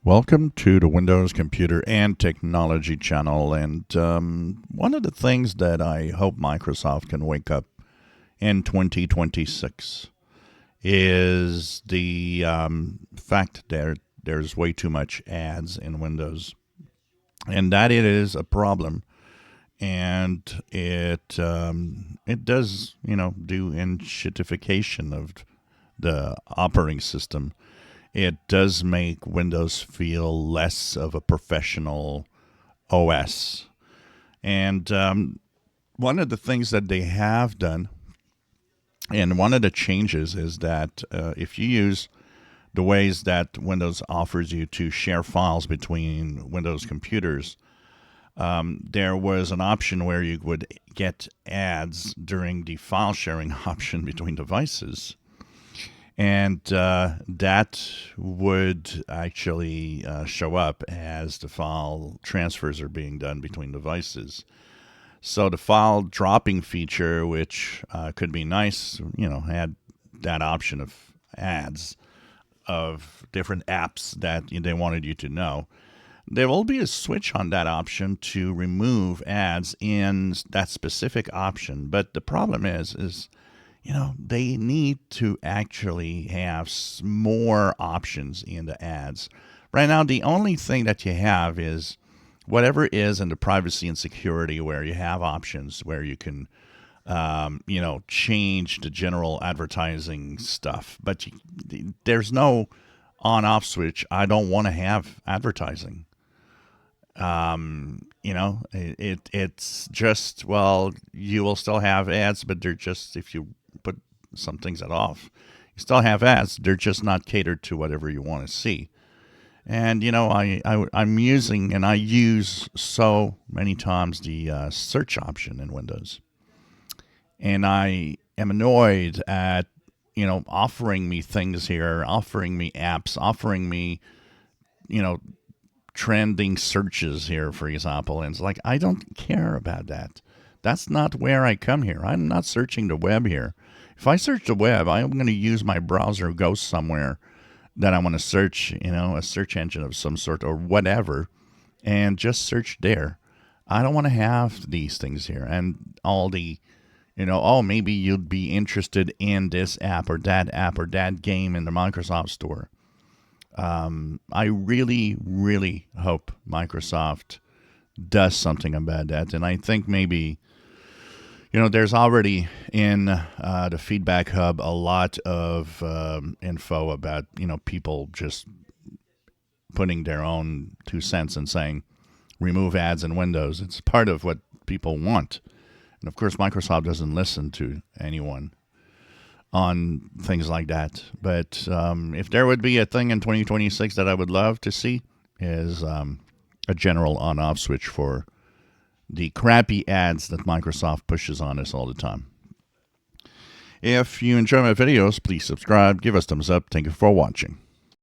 Welcome to the Windows Computer and Technology channel. And one of the things that I hope Microsoft can wake up in 2026 is the fact that there's way too much ads in Windows, and that it is a problem. And it does do enshitification of the operating system. It does make Windows feel less of a professional OS. And one of the things that they have done, and one of the changes, is that if you use the ways that Windows offers you to share files between Windows computers, there was an option where you would get ads during the file sharing option between devices. And that would actually show up as the file transfers are being done between devices. So the file dropping feature, which could be nice, had that option of ads of different apps that they wanted you to know. There will be a switch on that option to remove ads in that specific option. But the problem is they need to actually have more options in the ads. Right now, the only thing that you have is whatever is in the privacy and security, where you have options where you can, change the general advertising stuff. But there's no on-off switch. I don't want to have advertising. It's just, well, you will still have ads, but they're just, if you put some things off, you still have ads. They're just not catered to whatever you want to see. And I'm using, and I use so many times, the search option in Windows, and I am annoyed at offering me things here, offering me apps, offering me trending searches here, for example. And it's like, I don't care about that. That's not where I come here. I'm not searching the web here. If I search the web, I'm going to use my browser, go somewhere that I want to search, a search engine of some sort or whatever, and just search there. I don't want to have these things here. And all the, maybe you'd be interested in this app or that game in the Microsoft Store. I really, really hope Microsoft does something about that. And I think maybe, there's already in the Feedback Hub a lot of info about, people just putting their own 2 cents and saying, remove ads in Windows. It's part of what people want. And of course, Microsoft doesn't listen to anyone on things like that. But if there would be a thing in 2026 that I would love to see, is a general on-off switch for the crappy ads that Microsoft pushes on us all the time. If you enjoy my videos, please subscribe, give us thumbs up. Thank you for watching.